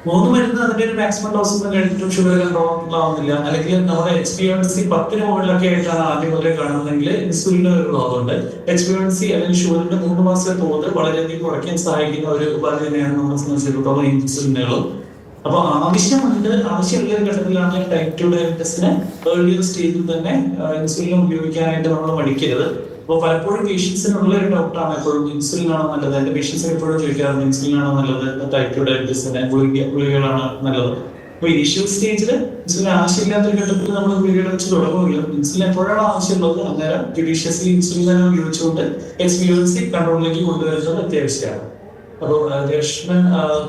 3 മരുന്ന് അതിന്റെ ഒരു മാക്സിമം ഡോസ് കഴിഞ്ഞിട്ടും ഷുഗർ കൺട്രോൾ ആവുന്നില്ല, അല്ലെങ്കിൽ നമ്മുടെ HbA1c 10 മുകളിലൊക്കെ ആയിട്ടാണ് ആദ്യം മുതലേ കാണുന്നതെങ്കിൽ ഇൻസുലിന് ഒരു തോതുണ്ട്. HbA1c അല്ലെങ്കിൽ ഷുഗറിന്റെ 3 മാസത്തെ തോത് വളരെയധികം കുറയ്ക്കാൻ സഹായിക്കുന്ന ഒരു ഉപാധി തന്നെയാണ് നമ്മളെ സംബന്ധിച്ചിടത്തോളം ഇൻസുലിനുകൾ. അപ്പൊ ആവശ്യമുള്ള ഒരു ഘട്ടത്തിലാണ് ടൈപ്പ് 2 ഡയബറ്റീസിന് ഏർലിയർ സ്റ്റേജിൽ തന്നെ ഇൻസുലിൻ ഉപയോഗിക്കാനായിട്ട് നമ്മൾ മടിക്കരുത്. അപ്പോൾ പലപ്പോഴും പേഷ്യൻസിനുള്ള ഒരു ഡൗട്ടാണ് എപ്പോഴും ഇൻസുലിൻ ആണോ നല്ലത്. എന്റെ പേഷ്യൻസിന് എപ്പോഴും ചോദിക്കാറുണ്ട് ഇൻസുലിൻ ആണോ നല്ലത്, ടൈപ്പ് 2 ഡയബറ്റീസിന് ഗുളികകളാണ് നല്ലത്. അപ്പൊ ഇനീഷ്യൽ സ്റ്റേജിൽ ഇൻസുലിൻ ആവശ്യമില്ലാത്തൊരു ഘട്ടത്തിൽ നമ്മൾ ഗുളികകൾ വെച്ച് തുടങ്ങുകയും ഇൻസുലിൻ എപ്പോഴാണ് ആവശ്യമുള്ളത് അന്നേരം ജുഡീഷ്യസ്ലി ഇൻസുലിൻ തന്നെ ഉപയോഗിച്ചുകൊണ്ട് HbA1c കൺട്രോളിലേക്ക് കൊണ്ടുവരുന്നത് അത്യാവശ്യമാണ്. അപ്പോൾ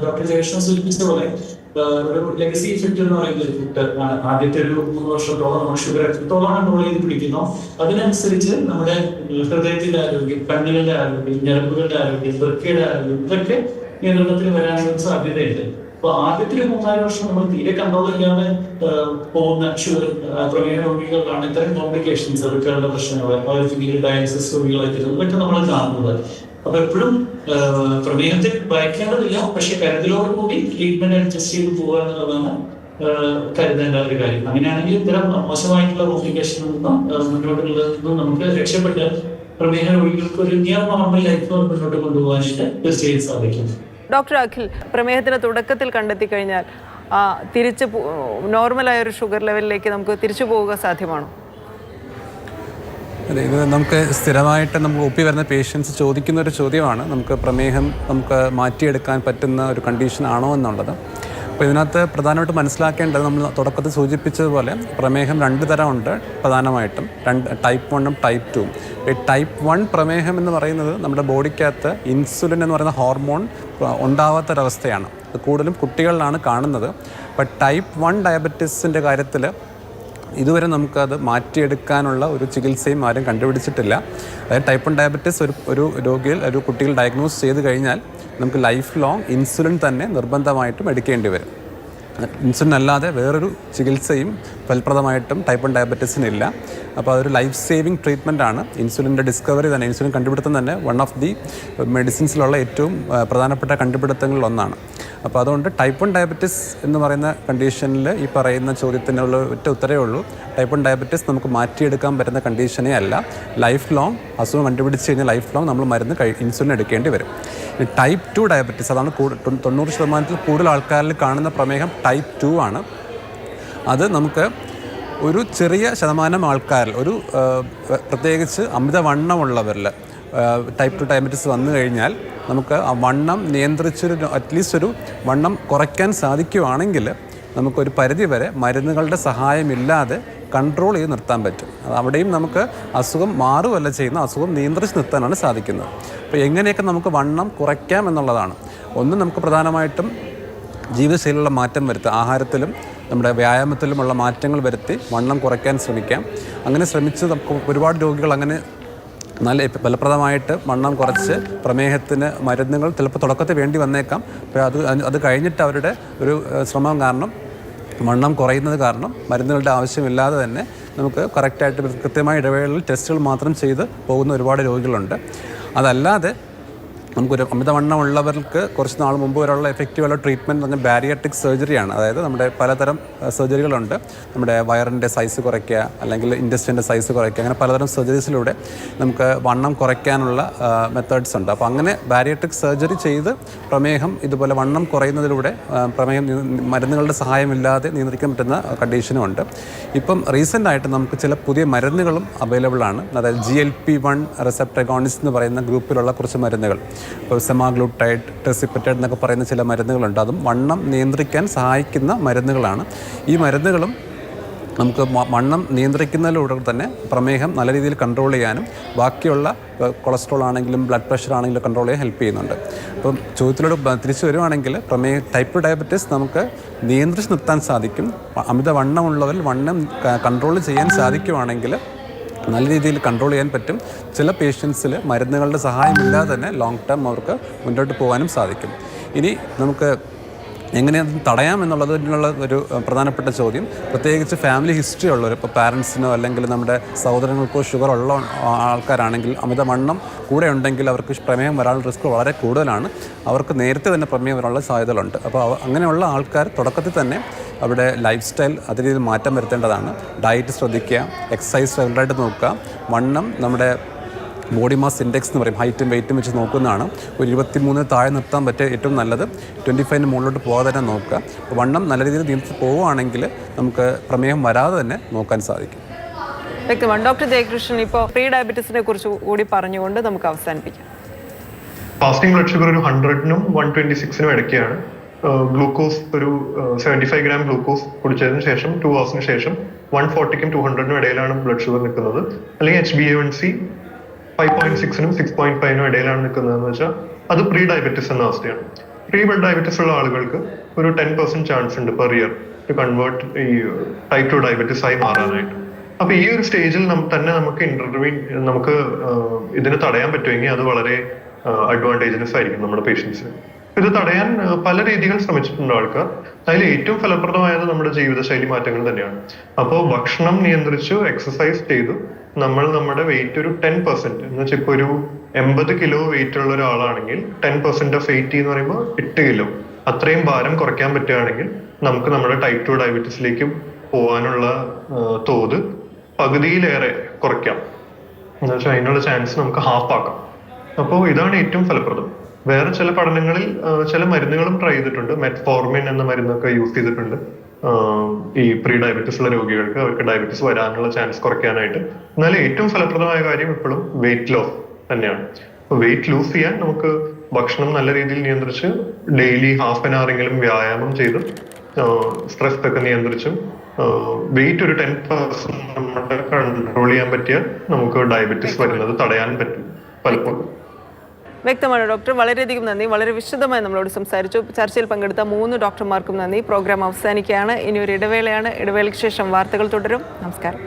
ഡോക്ടർ ജയകൃഷ്ണൻ സൂചിപ്പിച്ച പോലെ ഒരു ലെഗസി ഇഫക്റ്റ് എന്ന് പറയുന്ന ഒരു ഇഫക്റ്റ് ആണ്. ആദ്യത്തെ ഒരു 3 വർഷത്തോളം നമ്മൾ ഷുഗർ എത്രത്തോളം കൺട്രോൾ ചെയ്ത് പിടിക്കുന്നോ അതിനനുസരിച്ച് നമ്മുടെ ഹൃദയത്തിന്റെ ആരോഗ്യം, കണ്ണുകളുടെ ആരോഗ്യം, ഞരമ്പുകളുടെ ആരോഗ്യം, വൃക്കയുടെ ആരോഗ്യം ഇതൊക്കെ നിയന്ത്രണത്തിൽ വരാനുള്ള സാധ്യതയുണ്ട്. അപ്പൊ ആദ്യത്തെ 3-4 വർഷം നമ്മൾ തീരെ കൺട്രോൾ ചെയ്യാതെ പോകുന്ന ഷുഗർ പ്രമേഹ രോഗികളിലാണ് ഇത്തരം കോംപ്ലിക്കേഷൻസ്, വൃക്കകളുടെ പ്രശ്നങ്ങൾ, ഡയാലിസിസ് രോഗികളായിട്ട് ഇതൊക്കെ നമ്മൾ കാണുന്നത്. അപ്പൊ എപ്പോഴും പ്രമേഹത്തെ ഭയക്കേണ്ടതില്ല, പക്ഷെ കരുതലോടുകൂടി ട്രീറ്റ്മെന്റ് അഡ്ജസ്റ്റ് ചെയ്ത് പോകുക എന്നുള്ളതാണ് കരുതേണ്ട ഒരു കാര്യം. അങ്ങനെയാണെങ്കിൽ ഇത്തരം മോശമായിട്ടുള്ള കോംപ്ലിക്കേഷനിൽ നിന്നും മുന്നോട്ടുള്ളതിൽ നിന്നും നമുക്ക് രക്ഷപ്പെട്ട് പ്രമേഹ രോഗികൾക്ക് ഒരു നിയർ നോർമൽ ലൈഫ് മുന്നോട്ട് കൊണ്ടുപോകാനായിട്ട് തീർച്ചയായും സാധിക്കും. ഡോക്ടർ അഖിൽ, പ്രമേഹത്തിന് തുടക്കത്തിൽ കണ്ടെത്തി കഴിഞ്ഞാൽ തിരിച്ച് നോർമലായ ഒരു ഷുഗർ ലെവലിലേക്ക് നമുക്ക് തിരിച്ചു പോവുക സാധ്യമാണോ? അതെ, ഇത് നമുക്ക് സ്ഥിരമായിട്ട് നമുക്ക് ഒപ്പി വരുന്ന പേഷ്യൻസ് ചോദിക്കുന്ന ഒരു ചോദ്യമാണ്. നമുക്ക് പ്രമേഹം നമുക്ക് മാറ്റിയെടുക്കാൻ പറ്റുന്ന ഒരു കണ്ടീഷൻ ആണോ എന്നുള്ളത്. അപ്പോൾ ഇതിനകത്ത് പ്രധാനമായിട്ട് മനസ്സിലാക്കേണ്ടത്, നമ്മൾ തുടക്കത്തിൽ സൂചിപ്പിച്ചതുപോലെ പ്രമേഹം 2 തരമുണ്ട് പ്രധാനമായിട്ടും, ടൈപ്പ് 1ഉം ടൈപ്പ് 2ഉം. ഈ ടൈപ്പ് 1 പ്രമേഹം എന്ന് പറയുന്നത് നമ്മുടെ ബോഡിക്കകത്ത് ഇൻസുലിൻ എന്ന് പറയുന്ന ഹോർമോൺ ഉണ്ടാവാത്തൊരവസ്ഥയാണ്. അത് കൂടുതലും കുട്ടികളിലാണ് കാണുന്നത്. അപ്പോൾ ടൈപ്പ് 1 ഡയബറ്റീസിൻ്റെ കാര്യത്തിൽ ഇതുവരെ നമുക്കത് മാറ്റിയെടുക്കാനുള്ള ഒരു ചികിത്സയും ആരും കണ്ടുപിടിച്ചിട്ടില്ല. അതായത് ടൈപ്പ് 1 ഡയബറ്റിസ് ഒരു കുട്ടികൾ ഡയഗ്നോസ് ചെയ്ത് കഴിഞ്ഞാൽ നമുക്ക് ലൈഫ് ലോങ് ഇൻസുലിൻ തന്നെ നിർബന്ധമായിട്ടും എടുക്കേണ്ടി വരും. ഇൻസുലിൻ അല്ലാതെ വേറൊരു ചികിത്സയും ഫലപ്രദമായിട്ടും ടൈപ്പ് 1 ഡയബറ്റീസിനില്ല. അപ്പോൾ അതൊരു ലൈഫ് സേവിങ് ട്രീറ്റ്മെൻ്റ് ആണ്. ഇൻസുലിൻ്റെ ഡിസ്കവറി തന്നെ, ഇൻസുലിൻ കണ്ടുപിടുത്തം തന്നെ വൺ ഓഫ് ദി മെഡിസിൻസിലുള്ള ഏറ്റവും പ്രധാനപ്പെട്ട കണ്ടുപിടുത്തങ്ങളിൽ ഒന്നാണ്. അപ്പോൾ അതുകൊണ്ട് ടൈപ്പ് 1 ഡയബറ്റിസ് എന്ന് പറയുന്ന കണ്ടീഷനിൽ ഈ പറയുന്ന ചോദ്യത്തിനുള്ള ഒറ്റ ഉത്തരവേ ഉള്ളൂ. ടൈപ്പ് 1 ഡയബറ്റിസ് നമുക്ക് മാറ്റിയെടുക്കാൻ പറ്റുന്ന കണ്ടീഷനേ അല്ല. ലൈഫ് ലോങ് അസുഖം കണ്ടുപിടിച്ച് കഴിഞ്ഞാൽ ലൈഫ് ലോങ് നമ്മൾ മരുന്ന് ഇൻസുലിൻ എടുക്കേണ്ടി വരും. ടൈപ്പ് 2 ഡയബറ്റിസ്, അതാണ് 90% കൂടുതൽ ആൾക്കാരിൽ കാണുന്ന പ്രമേഹം ടൈപ്പ് 2 ആണ്. അത് നമുക്ക് ഒരു ചെറിയ ശതമാനം ആൾക്കാരിൽ, പ്രത്യേകിച്ച് അമിതവണ്ണമുള്ളവരിൽ ടൈപ്പ് 2 ഡയബറ്റിസ് വന്നു കഴിഞ്ഞാൽ നമുക്ക് ആ വണ്ണം നിയന്ത്രിച്ചൊരു അറ്റ്ലീസ്റ്റ് ഒരു വണ്ണം കുറയ്ക്കാൻ സാധിക്കുകയാണെങ്കിൽ നമുക്കൊരു പരിധിവരെ മരുന്നുകളുടെ സഹായമില്ലാതെ കൺട്രോൾ ചെയ്ത് നിർത്താൻ പറ്റും. അവിടെയും നമുക്ക് അസുഖം മാറുകയല്ല ചെയ്യുന്ന, അസുഖം നിയന്ത്രിച്ച് നിർത്താനാണ് സാധിക്കുന്നത്. അപ്പോൾ എങ്ങനെയൊക്കെ നമുക്ക് വണ്ണം കുറയ്ക്കാം എന്നുള്ളതാണ്. ഒന്ന്, നമുക്ക് പ്രധാനമായിട്ടും ജീവിതശൈലിയിലുള്ള മാറ്റം വരുത്തുക. ആഹാരത്തിലും നമ്മുടെ വ്യായാമത്തിലുമുള്ള മാറ്റങ്ങൾ വരുത്തി വണ്ണം കുറയ്ക്കാൻ ശ്രമിക്കാം. അങ്ങനെ ശ്രമിച്ച് നമുക്ക് ഒരുപാട് രോഗികൾ അങ്ങനെ നല്ല ഫലപ്രദമായിട്ട് വണ്ണം കുറച്ച് പ്രമേഹത്തിന് മരുന്നുകൾ ചിലപ്പോൾ തുടക്കത്തിൽ വേണ്ടി വന്നേക്കാം. അപ്പോൾ അത് കഴിഞ്ഞിട്ട് അവരുടെ ഒരു ശ്രമം കാരണം, വണ്ണം കുറയുന്നത് കാരണം മരുന്നുകളുടെ ആവശ്യമില്ലാതെ തന്നെ നമുക്ക് കറക്റ്റായിട്ട് കൃത്യമായ ഇടവേളയിൽ ടെസ്റ്റുകൾ മാത്രം ചെയ്ത് പോകുന്ന ഒരുപാട് രോഗികളുണ്ട്. അതല്ലാതെ നമുക്കൊരു അമിതവണ്ണം ഉള്ളവർക്ക് കുറച്ച് നാൾ മുമ്പ് വരെയുള്ള എഫക്റ്റീവുള്ള ട്രീറ്റ്മെൻറ്റ് എന്ന് പറഞ്ഞാൽ ബാരിയാട്രിക് സർജറിയാണ്. അതായത് നമ്മുടെ പലതരം സർജറികളുണ്ട്. നമ്മുടെ വയറിൻ്റെ സൈസ് കുറയ്ക്കുക, അല്ലെങ്കിൽ ഇൻറ്റസ്റ്റിൻ്റെ സൈസ് കുറയ്ക്കുക, അങ്ങനെ പലതരം സർജറീസിലൂടെ നമുക്ക് വണ്ണം കുറയ്ക്കാനുള്ള മെത്തേഡ്സ് ഉണ്ട്. അപ്പോൾ അങ്ങനെ ബാരിയാട്രിക് സർജറി ചെയ്ത് പ്രമേഹം ഇതുപോലെ വണ്ണം കുറയുന്നതിലൂടെ പ്രമേഹം മരുന്നുകളുടെ സഹായമില്ലാതെ നിയന്ത്രിക്കാൻ പറ്റുന്ന കണ്ടീഷനും ഉണ്ട്. ഇപ്പം റീസെൻ്റായിട്ട് നമുക്ക് ചില പുതിയ മരുന്നുകളും അവൈലബിൾ ആണ്. അതായത് GLP-1 റിസപ്റ്റർ അഗോണിസ്റ്റ് എന്ന് പറയുന്ന ഗ്രൂപ്പിലുള്ള കുറച്ച് മരുന്നുകൾ, ഇപ്പോൾ സെമാഗ്ലൂട്ടൈഡ്, ടെസിപ്പറ്റൈഡ് എന്നൊക്കെ പറയുന്ന ചില മരുന്നുകളുണ്ട്. അതും വണ്ണം നിയന്ത്രിക്കാൻ സഹായിക്കുന്ന മരുന്നുകളാണ്. ഈ മരുന്നുകളും നമുക്ക് വണ്ണം നിയന്ത്രിക്കുന്നതിലൂടെ തന്നെ പ്രമേഹം നല്ല രീതിയിൽ കൺട്രോൾ ചെയ്യാനും ബാക്കിയുള്ള കൊളസ്ട്രോൾ ആണെങ്കിലും ബ്ലഡ് പ്രഷർ ആണെങ്കിലും കൺട്രോൾ ചെയ്യാൻ ഹെൽപ്പ് ചെയ്യുന്നുണ്ട്. അപ്പം ചോദ്യത്തിലൂടെ തിരിച്ചു വരുവാണെങ്കിൽ ടൈപ്പ് 2 ഡയബറ്റിസ് നമുക്ക് നിയന്ത്രിച്ച് നിർത്താൻ സാധിക്കും. അമിതവണ്ണമുള്ളവരിൽ വണ്ണം കൺട്രോൾ ചെയ്യാൻ സാധിക്കുവാണെങ്കിൽ നല്ല രീതിയിൽ കൺട്രോൾ ചെയ്യാൻ പറ്റും. ചില പേഷ്യൻസിൽ മരുന്നുകളുടെ സഹായമില്ലാതെ തന്നെ ലോങ് ടേം അവർക്ക് മുന്നോട്ട് പോകാനും സാധിക്കും. ഇനി നമുക്ക് എങ്ങനെ അത് തടയാമെന്നുള്ളതിനുള്ള ഒരു പ്രധാനപ്പെട്ട ചോദ്യം, പ്രത്യേകിച്ച് ഫാമിലി ഹിസ്റ്ററി ഉള്ളവർ, ഇപ്പോൾ പാരൻസിനോ അല്ലെങ്കിൽ നമ്മുടെ സഹോദരങ്ങൾക്കോ ഷുഗർ ഉള്ള ആൾക്കാരാണെങ്കിൽ, അമിതവണ്ണം കൂടെ ഉണ്ടെങ്കിൽ അവർക്ക് പ്രമേഹം വരാനുള്ള റിസ്ക് വളരെ കൂടുതലാണ്. അവർക്ക് നേരത്തെ തന്നെ പ്രമേഹം വരാനുള്ള സാധ്യതകളുണ്ട്. അപ്പോൾ അങ്ങനെയുള്ള ആൾക്കാർ തുടക്കത്തിൽ തന്നെ അവിടെ ലൈഫ് സ്റ്റൈൽ അതേ രീതിയിൽ മാറ്റം വരുത്തേണ്ടതാണ്. ഡയറ്റ് ശ്രദ്ധിക്കുക, എക്സസൈസ് റെഗുലറായിട്ട് നോക്കുക, വണ്ണം നമ്മുടെ ബോഡി മാസ് ഇൻഡെക്സ് എന്ന് പറയും, ഹൈറ്റും വെയിറ്റും വെച്ച് നോക്കുന്നതാണ്. ഒരു 23 താഴെ നിർത്താൻ പറ്റിയ ഏറ്റവും നല്ലത്. 25 മുകളിലോട്ട് പോകാതെ തന്നെ നോക്കുക. വണ്ണം നല്ല രീതിയിൽ നിയന്ത്രിച്ച് പോവുകയാണെങ്കിൽ നമുക്ക് പ്രമേഹം വരാതെ തന്നെ നോക്കാൻ സാധിക്കും. വ്യക്തമാണ്. ഡോക്ടർ ജയകൃഷ്ണൻ, ഇപ്പോൾ പ്രീ ഡയബറ്റീസിനെ കുറിച്ച് കൂടി പറഞ്ഞുകൊണ്ട് നമുക്ക് അവസാനിപ്പിക്കാം. ഫാസ്റ്റിംഗ് ബ്ലഡ് ഷുഗർ ഒരു 100നും 126നും ഇടയ്ക്കാണ്. ഗ്ലൂക്കോസ് ഒരു 75 ഗ്രാം ഗ്ലൂക്കോസ് കുടിച്ചതിന് ശേഷം 2 hours ശേഷം 140നും 200നും ഇടയിലാണ് ബ്ലഡ് ഷുഗർ നിൽക്കുന്നത്. അല്ലെങ്കിൽ HbA1c 5.6നും 6.5നും ഇടയിലാണ് നിൽക്കുന്നതെന്ന് വെച്ചാൽ അത് പ്രീ ഡയബറ്റിസ് എന്ന അവസ്ഥയാണ്. പ്രീ ഡയബറ്റിസ് ഉള്ള ആളുകൾക്ക് ഒരു 10% ചാൻസ് ഉണ്ട് പെർ ഇയർ ടു കൺവേർട്ട് ഈ ടൈപ്പ് 2 ഡയബറ്റിസ് ആയി മാറാനായിട്ട്. അപ്പൊ ഈ ഒരു സ്റ്റേജിൽ തന്നെ നമുക്ക് ഇതിനെ തടയാൻ പറ്റുമെങ്കിൽ അത് വളരെ അഡ്വാൻറ്റേജസ് ആയിരിക്കും നമ്മുടെ പേഷ്യൻസിന്. ഇത് തടയാൻ പല രീതികൾ ശ്രമിച്ചിട്ടുണ്ട് ആൾക്കാർ. അതിൽ ഏറ്റവും ഫലപ്രദമായത് നമ്മുടെ ജീവിതശൈലി മാറ്റങ്ങൾ തന്നെയാണ്. അപ്പോൾ ഭക്ഷണം നിയന്ത്രിച്ചു എക്സസൈസ് ചെയ്തു നമ്മുടെ വെയിറ്റ് ഒരു 10%, എന്ന് വെച്ചാൽ ഇപ്പൊ ഒരു 80 കിലോ വെയിറ്റ് ഉള്ള ഒരാളാണെങ്കിൽ 10% ഓഫ് 80 എന്ന് പറയുമ്പോൾ 8 കിലോ, അത്രയും ഭാരം കുറയ്ക്കാൻ പറ്റുകയാണെങ്കിൽ നമുക്ക് നമ്മുടെ ടൈപ്പ് 2 ഡയബറ്റീസിലേക്ക് പോകാനുള്ള തോത് പകുതിയിലേറെ കുറയ്ക്കാം. എന്ന് വെച്ചാൽ അതിനുള്ള ചാൻസ് നമുക്ക് ഹാഫ് ആക്കാം. അപ്പോൾ ഇതാണ് ഏറ്റവും ഫലപ്രദം. വേറെ ചില പഠനങ്ങളിൽ ചില മരുന്നുകളും ട്രൈ ചെയ്തിട്ടുണ്ട്. മെറ്റ്ഫോർമിൻ എന്ന മരുന്നൊക്കെ യൂസ് ചെയ്തിട്ടുണ്ട് ഈ പ്രീ ഡയബറ്റീസ് ഉള്ള രോഗികൾക്ക്, അവർക്ക് ഡയബറ്റീസ് വരാനുള്ള ചാൻസ് കുറയ്ക്കാനായിട്ട്. എന്നാൽ ഏറ്റവും ഫലപ്രദമായ കാര്യം ഇപ്പോഴും വെയിറ്റ് ലോസ് തന്നെയാണ്. അപ്പൊ വെയിറ്റ് ലൂസ് ചെയ്യാൻ നമുക്ക് ഭക്ഷണം നല്ല രീതിയിൽ നിയന്ത്രിച്ച് ഡെയിലി ഹാഫ് ആൻ അവർ എങ്കിലും വ്യായാമം ചെയ്ത് സ്ട്രെസ് ഒക്കെ നിയന്ത്രിച്ചും വെയിറ്റ് ഒരു 10% നമ്മുടെ കൺട്രോൾ ചെയ്യാൻ പറ്റിയാൽ നമുക്ക് ഡയബറ്റീസ് വരുന്നത് തടയാൻ പറ്റും പലപ്പോഴും. വ്യക്തമാണ് ഡോക്ടർ. വളരെയധികം നന്ദി. വളരെ വിശദമായി നമ്മളോട് സംസാരിച്ചു. ചർച്ചയിൽ പങ്കെടുത്ത 3 ഡോക്ടർമാർക്കും നന്ദി. പ്രോഗ്രാം അവസാനിക്കുകയാണ്. ഇനി ഒരു ഇടവേളയാണ്. ഇടവേളയ്ക്ക് ശേഷം വാർത്തകൾ തുടരും. നമസ്കാരം.